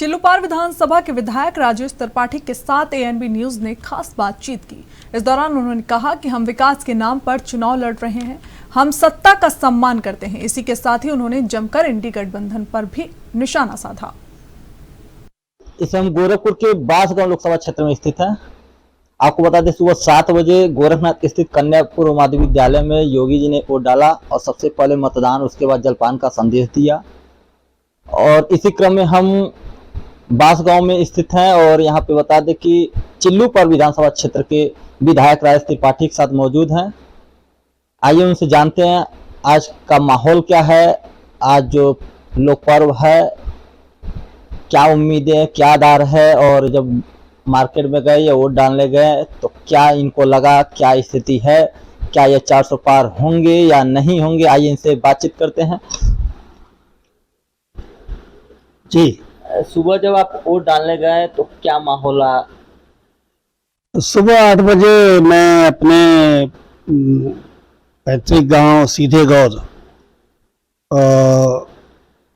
चिल्लूपार विधानसभा के विधायक राजेश त्रिपाठी के साथ एएनबी न्यूज ने खास बातचीत की। इस दौरान उन्होंने कहा कि हम विकास के नाम पर चुनाव लड़ रहे हैं, हम सत्ता का सम्मान करते हैं। इसी के साथ ही उन्होंने जमकर इंडी गठबंधन पर भी निशाना साधा। इस हम गोरखपुर के बांसगांव लोकसभा क्षेत्र में स्थित है। आपको बता दें, सुबह 7 बजे गोरखनाथ स्थित कन्यापुर माध्य विद्यालय में योगी जी ने वोट डाला और सबसे पहले मतदान, उसके बाद जलपान का संदेश दिया। और इसी क्रम में हम बांसगांव में स्थित हैं और यहाँ पे बता दें कि चिल्लूपार विधानसभा क्षेत्र के विधायक राजेश त्रिपाठी के साथ मौजूद हैं। आइए उनसे जानते हैं आज का माहौल क्या है, आज जो लोक पर्व है क्या उम्मीदें, क्या दार है, और जब मार्केट में गए या वोट डालने गए तो क्या इनको लगा, क्या स्थिति है, क्या ये 400 पार होंगे या नहीं होंगे। आइए इनसे बातचीत करते हैं। जी, सुबह जब आप वोट डालने गए तो क्या माहौल रहा? सुबह 8 बजे मैं अपने पैतृक गांव सीधे गौर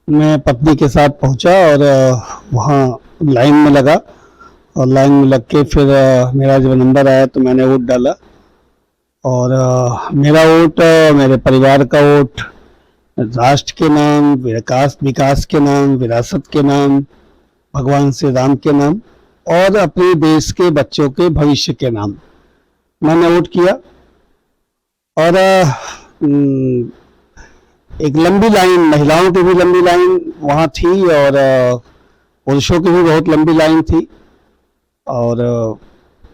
मैं पत्नी के साथ पहुंचा और वहां लाइन में लगा और लाइन में लग के फिर मेरा जब नंबर आया तो मैंने वोट डाला। और मेरा वोट मेरे परिवार का वोट राष्ट्र के नाम, विकास के नाम, विरासत के नाम, भगवान श्री राम के नाम और अपने देश के बच्चों के भविष्य के नाम मैंने वोट किया। और एक लंबी लाइन, महिलाओं की भी लंबी लाइन वहाँ थी और पुरुषों की भी बहुत लंबी लाइन थी और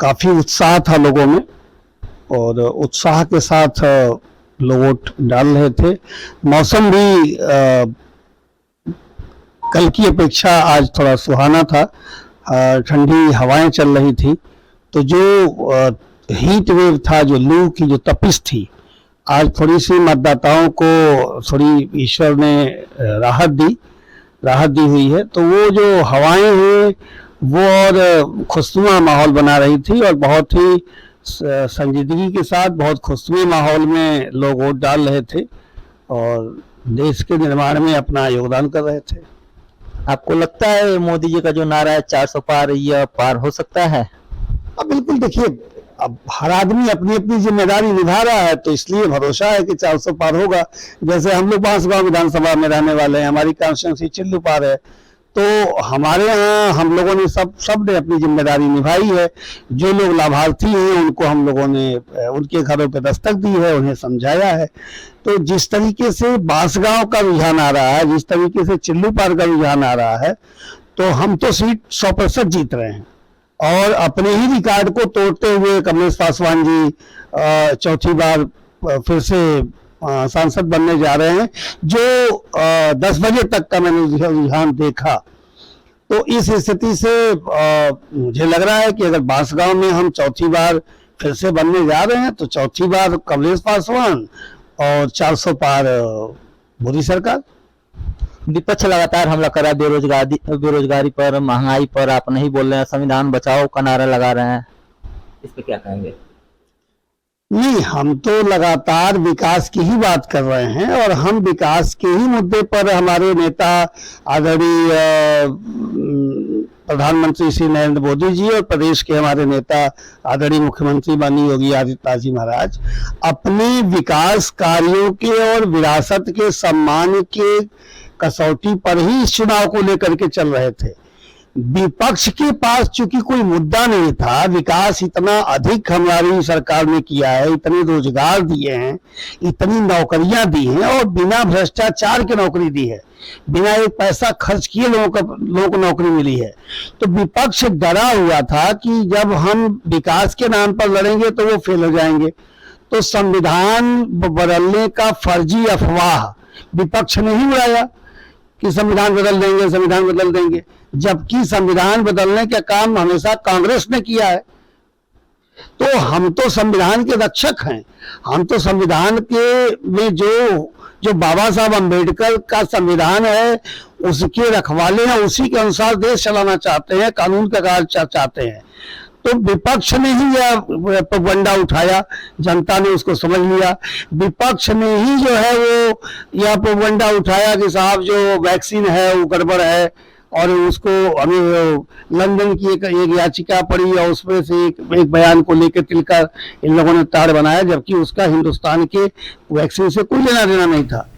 काफ़ी उत्साह था लोगों में और उत्साह के साथ लोग वोट डाल रहे थे। मौसम भी कल की अपेक्षा आज थोड़ा सुहाना था, ठंडी हवाएं चल रही थी, तो जो हीट वेव था, जो लू की जो तपिश थी, आज थोड़ी सी मतदाताओं को थोड़ी ईश्वर ने राहत दी हुई है। तो वो जो हवाएं हैं वो और खुशनुमा माहौल बना रही थी और बहुत ही संजीदगी के साथ बहुत खुशनुमा माहौल में लोग वोट डाल रहे थे और देश के निर्माण में अपना योगदान कर रहे थे। आपको लगता है मोदी जी का जो नारा है 400 पार, यह पार हो सकता है? अब बिल्कुल, देखिए, अब हर आदमी अपनी अपनी जिम्मेदारी निभा रहा है तो इसलिए भरोसा है कि 400 पार होगा। जैसे हम लोग बांसगांव विधानसभा में रहने वाले हैं, हमारी कॉन्स्टिट्यूंसी चिल्लूपार है, तो हमारे यहाँ हम लोगों ने सब ने अपनी जिम्मेदारी निभाई है। जो लोग लाभार्थी हैं उनको हम लोगों ने उनके घरों पे दस्तक दी है, उन्हें समझाया है। तो जिस तरीके से बांसगांव का रुझान आ रहा है, जिस तरीके से चिल्लूपार का रुझान आ रहा है, तो हम तो सीट 100% जीत रहे हैं और अपने ही रिकॉर्ड को तोड़ते हुए कमलेश पासवान जी चौथी बार फिर से सांसद बनने जा रहे हैं, जो 10 बजे तक का मैंने रुझान देखा। तो इस स्थिति से मुझे लग रहा है कि अगर बांसगांव में हम चौथी बार फिर से बनने जा रहे हैं तो चौथी बार कमलेश पासवान और 400 पार मोदी सरकार। विपक्ष लगातार हमला कर रहा है बेरोजगारी पर, महंगाई पर, आप नहीं बोल रहे हैं, संविधान बचाओ का नारा लगा रहे हैं, इस पे क्या कहेंगे? नहीं, हम तो लगातार विकास की ही बात कर रहे हैं और हम विकास के ही मुद्दे पर हमारे नेता आदरणीय प्रधानमंत्री श्री नरेंद्र मोदी जी और प्रदेश के हमारे नेता आदरणीय मुख्यमंत्री माननीय योगी आदित्यनाथ जी महाराज अपने विकास कार्यों के और विरासत के सम्मान के कसौटी पर ही इस चुनाव को लेकर के चल रहे थे। विपक्ष के पास चूंकि कोई मुद्दा नहीं था, विकास इतना अधिक हमारी सरकार ने किया है, इतने रोजगार दिए हैं, इतनी नौकरियां दी हैं और बिना भ्रष्टाचार के नौकरी दी है, बिना एक पैसा खर्च किए लोगों को नौकरी मिली है। तो विपक्ष डरा हुआ था कि जब हम विकास के नाम पर लड़ेंगे तो वो फेल हो जाएंगे। तो संविधान बदलने का फर्जी अफवाह विपक्ष ने ही उड़ाया कि संविधान बदल देंगे, जबकि संविधान बदलने का काम हमेशा कांग्रेस ने किया है। तो हम तो संविधान के रक्षक हैं, हम तो संविधान के में जो बाबा साहब अम्बेडकर का संविधान है उसके रखवाले हैं, उसी के अनुसार देश चलाना चाहते हैं, कानून का राज चाहते हैं। तो विपक्ष ने ही यह प्रोपगंडा उठाया, जनता ने उसको समझ लिया। विपक्ष ने ही जो है वो यह प्रोपगंडा उठाया कि साहब जो वैक्सीन है वो गड़बड़ है और उसको हमें लंदन की एक याचिका पड़ी और उसमें से एक बयान को लेकर तिलकर इन लोगों ने तार बनाया, जबकि उसका हिंदुस्तान के वैक्सीन से कोई लेना देना नहीं था।